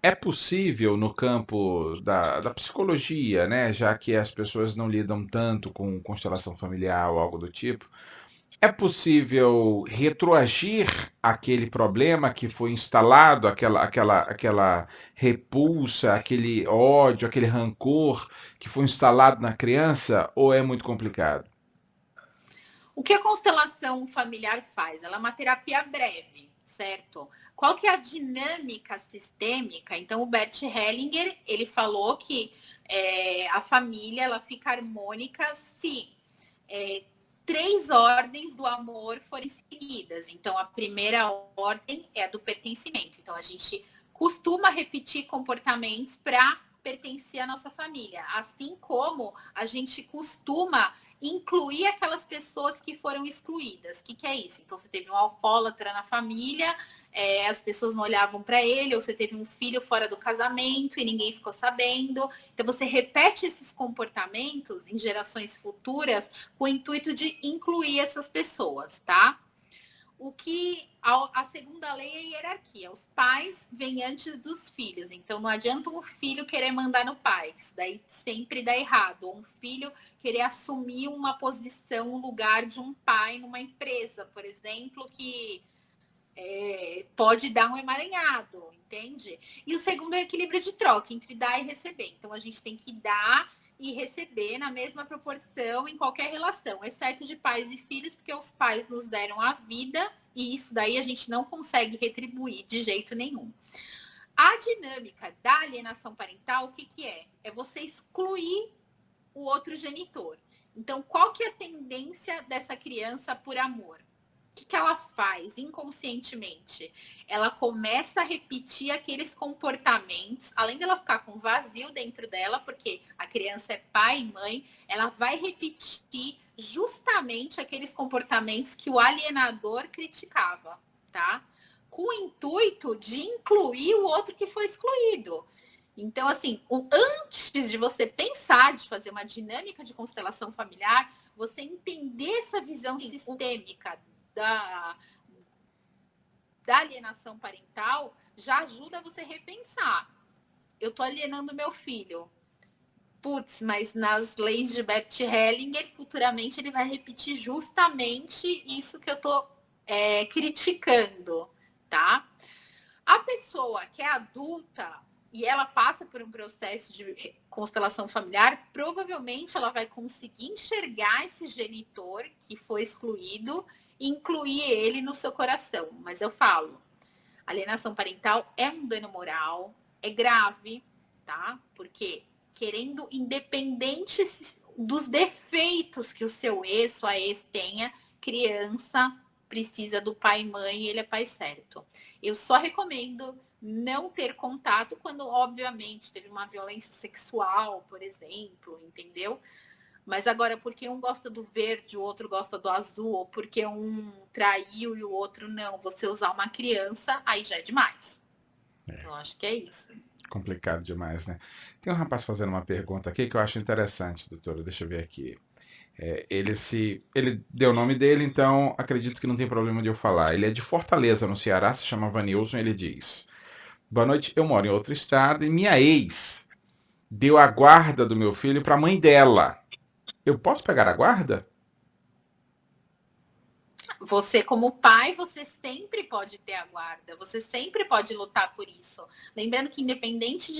é possível no campo da psicologia, né, já que as pessoas não lidam tanto com constelação familiar ou algo do tipo, é possível retroagir aquele problema que foi instalado, aquela repulsa, aquele ódio, aquele rancor que foi instalado na criança, ou é muito complicado? O que a constelação familiar faz? Ela é uma terapia breve, certo? Qual que é a dinâmica sistêmica? Então, o Bert Hellinger, ele falou que a família ela fica harmônica se é, 3 ordens do amor forem seguidas. Então, a primeira ordem é a do pertencimento. Então, a gente costuma repetir comportamentos para pertencer à nossa família, assim como a gente costuma incluir aquelas pessoas que foram excluídas. O que é isso? Então, você teve um alcoólatra na família, as pessoas não olhavam para ele, ou você teve um filho fora do casamento e ninguém ficou sabendo. Então, você repete esses comportamentos em gerações futuras com o intuito de incluir essas pessoas, tá? O que a segunda lei é a hierarquia. Os pais vêm antes dos filhos. Então, não adianta um filho querer mandar no pai. Isso daí sempre dá errado. Ou um filho querer assumir uma posição, um lugar de um pai numa empresa, por exemplo, que pode dar um emaranhado, entende? E o segundo é o equilíbrio de troca entre dar e receber. Então, a gente tem que dar e receber na mesma proporção em qualquer relação, exceto de pais e filhos, porque os pais nos deram a vida e isso daí a gente não consegue retribuir de jeito nenhum. A dinâmica da alienação parental, o que é? É você excluir o outro genitor. Então, qual que é a tendência dessa criança por amor? O que ela faz inconscientemente? Ela começa a repetir aqueles comportamentos, além dela ficar com vazio dentro dela, porque a criança é pai e mãe, ela vai repetir justamente aqueles comportamentos que o alienador criticava, tá? Com o intuito de incluir o outro que foi excluído. Então, assim, antes de você pensar de fazer uma dinâmica de constelação familiar, você entender essa visão sistêmica da, da alienação parental já ajuda você a repensar. Eu estou alienando meu filho. Putz, mas nas leis de Bert Hellinger, futuramente ele vai repetir justamente isso que eu estou criticando, tá? A pessoa que é adulta e ela passa por um processo de constelação familiar, provavelmente ela vai conseguir enxergar esse genitor que foi excluído e incluir ele no seu coração. Mas eu falo, alienação parental é um dano moral, é grave, tá? Porque querendo, independente dos defeitos que o seu ex, sua ex tenha, criança precisa do pai e mãe e ele é pai certo. Eu só recomendo não ter contato quando, obviamente, teve uma violência sexual, por exemplo, entendeu? Mas agora, porque um gosta do verde, o outro gosta do azul, ou porque um traiu e o outro não, você usar uma criança, aí já é demais. Eu acho que é isso. Complicado demais, né? Tem um rapaz fazendo uma pergunta aqui que eu acho interessante, doutora. Deixa eu ver aqui. Ele deu o nome dele, então acredito que não tem problema de eu falar. Ele é de Fortaleza, no Ceará, se chama Vanilson. Ele diz: Boa noite, eu moro em outro estado e minha ex deu a guarda do meu filho para a mãe dela. Eu posso pegar a guarda? Você, como pai, você sempre pode ter a guarda, você sempre pode lutar por isso. Lembrando que, independente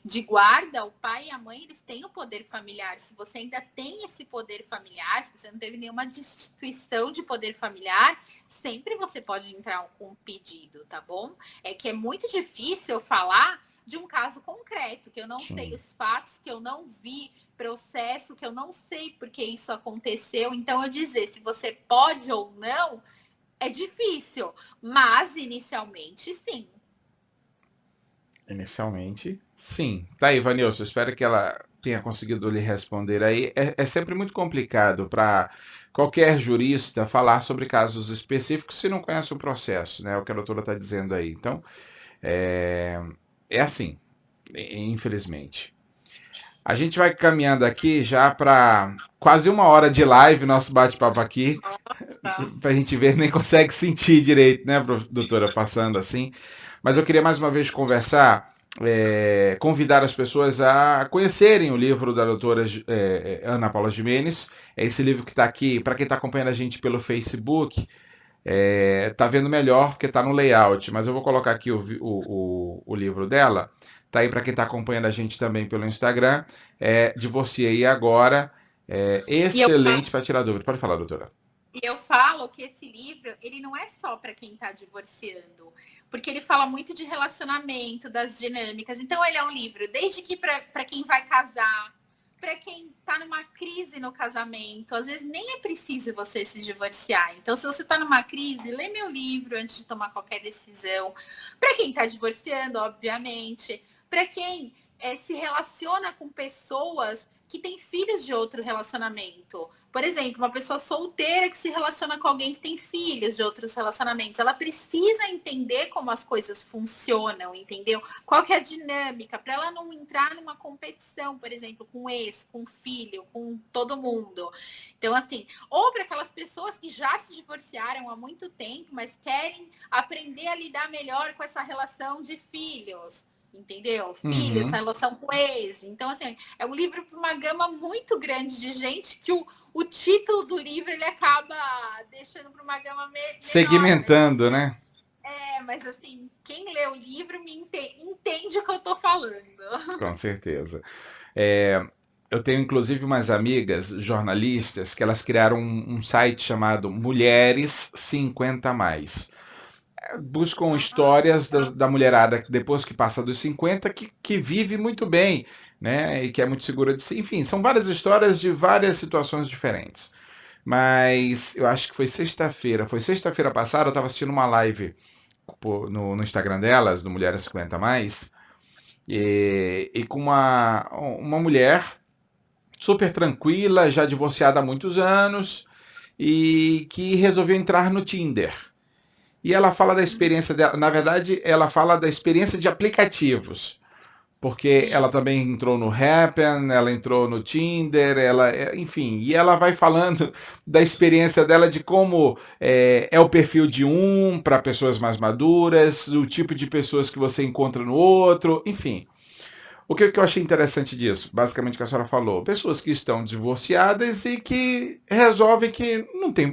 de guarda, o pai e a mãe, eles têm o poder familiar. Se você ainda tem esse poder familiar, se você não teve nenhuma destituição de poder familiar, sempre você pode entrar com um pedido, tá bom? É que é muito difícil eu falar de um caso concreto, que eu não sei Sim. os fatos, que eu não vi processo, que eu não sei porque isso aconteceu. Então, eu dizer se você pode ou não é difícil, mas inicialmente sim. Inicialmente, sim. Tá aí, Vanilson. Espero que ela tenha conseguido lhe responder aí. É sempre muito complicado para qualquer jurista falar sobre casos específicos se não conhece o processo, né? O que a doutora está dizendo aí. Então, é, é assim, infelizmente. A gente vai caminhando aqui já para quase 1 hora de live, nosso bate-papo aqui, Nossa. para a gente ver, nem consegue sentir direito, né, doutora, passando assim. Mas eu queria mais uma vez conversar, convidar as pessoas a conhecerem o livro da doutora Ana Paula Gimenez. É esse livro que está aqui, para quem está acompanhando a gente pelo Facebook, tá vendo melhor porque está no layout, mas eu vou colocar aqui o livro dela. Tá aí para quem está acompanhando a gente também pelo Instagram. Divorciei agora. E eu Excelente para tirar dúvida. Pode falar, doutora. E eu falo que esse livro, ele não é só para quem está divorciando, porque ele fala muito de relacionamento, das dinâmicas. Então, ele é um livro desde que para quem vai casar, para quem está numa crise no casamento. Às vezes nem é preciso você se divorciar. Então, se você está numa crise, lê meu livro antes de tomar qualquer decisão. Para quem está divorciando, obviamente. Para quem se relaciona com pessoas que têm filhos de outro relacionamento. Por exemplo, uma pessoa solteira que se relaciona com alguém que tem filhos de outros relacionamentos. Ela precisa entender como as coisas funcionam, entendeu? Qual que é a dinâmica, para ela não entrar numa competição, por exemplo, com ex, com filho, com todo mundo. Então, assim, ou para aquelas pessoas que já se divorciaram há muito tempo, mas querem aprender a lidar melhor com essa relação de filhos. Entendeu? Filho, essa Uhum. relação com ex. Então, assim, é um livro para uma gama muito grande de gente que o título do livro ele acaba deixando para uma gama menor. Segmentando, né? Mas assim, quem lê o livro entende o que eu tô falando. Com certeza. É, eu tenho inclusive umas amigas jornalistas que elas criaram um site chamado Mulheres 50 Mais. Buscam histórias da mulherada que depois que passa dos 50 que vive muito bem, né? E que é muito segura de si. Enfim, são várias histórias de várias situações diferentes. Mas eu acho que foi sexta-feira passada, eu estava assistindo uma live no Instagram delas, do Mulheres 50 Mais, e com uma mulher super tranquila, já divorciada há muitos anos, e que resolveu entrar no Tinder. E ela fala da experiência dela, na verdade, ela fala da experiência de aplicativos, porque ela Sim. também entrou no Happn, ela entrou no Tinder, enfim, e ela vai falando da experiência dela de como é o perfil de um para pessoas mais maduras, o tipo de pessoas que você encontra no outro, enfim. O que eu achei interessante disso? Basicamente o que a senhora falou. Pessoas que estão divorciadas e que resolvem que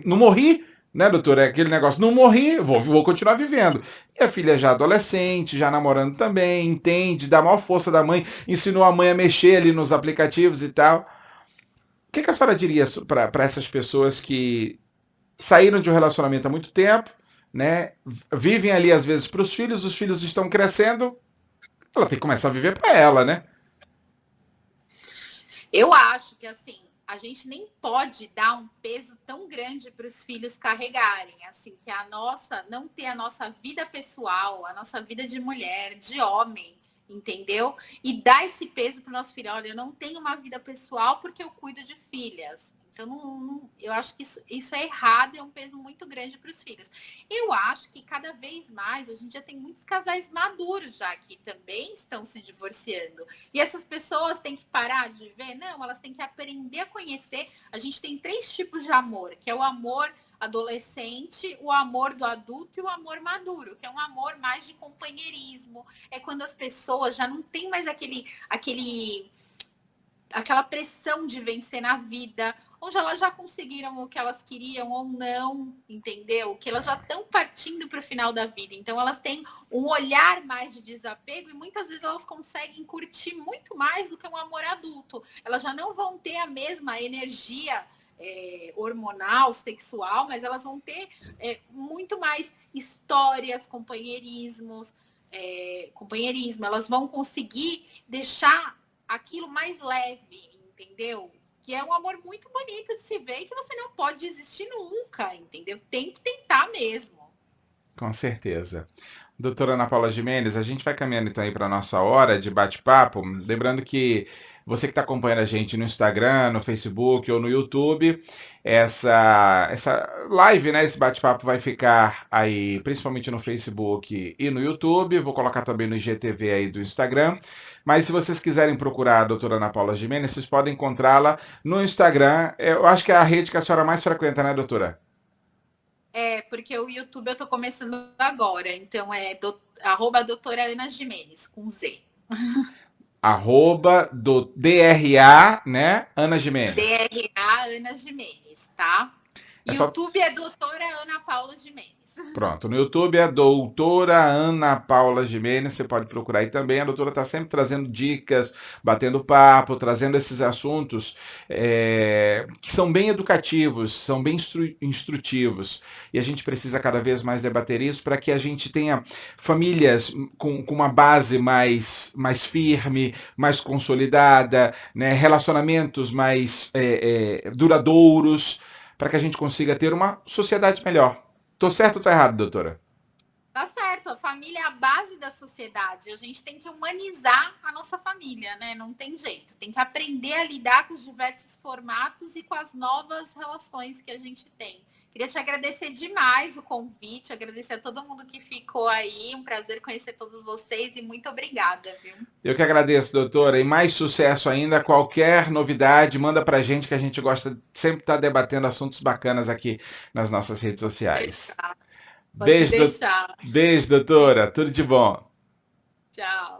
não morri, né, doutora? É aquele negócio, não morri, vou continuar vivendo. E a filha já adolescente, já namorando também, entende, dá a maior força da mãe, ensinou a mãe a mexer ali nos aplicativos e tal. O que a senhora diria para essas pessoas que saíram de um relacionamento há muito tempo, né? Vivem ali às vezes para os filhos estão crescendo, ela tem que começar a viver para ela, né? Eu acho que assim, a gente nem pode dar um peso tão grande para os filhos carregarem, assim, que a nossa, não ter a nossa vida pessoal, a nossa vida de mulher, de homem, entendeu? E dar esse peso para o nosso filho. Olha, eu não tenho uma vida pessoal porque eu cuido de filhas. Então, eu acho que isso é errado, é um peso muito grande para os filhos. Eu acho que cada vez mais, a gente já tem muitos casais maduros já que também estão se divorciando. E essas pessoas têm que parar de viver? Não, elas têm que aprender a conhecer. A gente tem 3 tipos de amor, que é o amor adolescente, o amor do adulto e o amor maduro, que é um amor mais de companheirismo. É quando as pessoas já não têm mais aquela pressão de vencer na vida, onde elas já conseguiram o que elas queriam ou não, entendeu? Que elas já estão partindo para o final da vida. Então elas têm um olhar mais de desapego e muitas vezes elas conseguem curtir muito mais do que um amor adulto. Elas já não vão ter a mesma energia hormonal, sexual, mas elas vão ter muito mais histórias, companheirismo. Elas vão conseguir deixar aquilo mais leve, entendeu? Que é um amor muito bonito de se ver e que você não pode desistir nunca, entendeu? Tem que tentar mesmo. Com certeza. Doutora Ana Paula Gimenez, a gente vai caminhando então aí para a nossa hora de bate-papo. Lembrando que Você que está acompanhando a gente no Instagram, no Facebook ou no YouTube, essa live, né, esse bate-papo vai ficar aí, principalmente no Facebook e no YouTube. Vou colocar também no IGTV aí do Instagram. Mas se vocês quiserem procurar a doutora Ana Paula Gimenez, vocês podem encontrá-la no Instagram. Eu acho que é a rede que a senhora mais frequenta, né, doutora? Porque o YouTube eu tô começando agora, então arroba doutora Ana Gimenez, com Z. Arroba do DRA, né, Ana Gimenez. DRA Ana Gimenez, tá? É só... YouTube é doutora Ana Paula Gimenez. Pronto, no YouTube é a doutora Ana Paula Gimenez, você pode procurar aí também. A doutora está sempre trazendo dicas, batendo papo, trazendo esses assuntos que são bem educativos, são bem instrutivos. E a gente precisa cada vez mais debater isso para que a gente tenha famílias com uma base mais firme, mais consolidada, né? Relacionamentos mais duradouros, para que a gente consiga ter uma sociedade melhor. Tô certo ou tô errado, doutora? Tá certo, a família é a base da sociedade. A gente tem que humanizar a nossa família, né? Não tem jeito. Tem que aprender a lidar com os diversos formatos e com as novas relações que a gente tem. Queria te agradecer demais o convite, agradecer a todo mundo que ficou aí. Um prazer conhecer todos vocês e muito obrigada, viu? Eu que agradeço, doutora. E mais sucesso ainda. Qualquer novidade, manda pra gente que a gente gosta de sempre estar debatendo assuntos bacanas aqui nas nossas redes sociais. Pode deixar. Beijo, doutora. Tudo de bom. Tchau.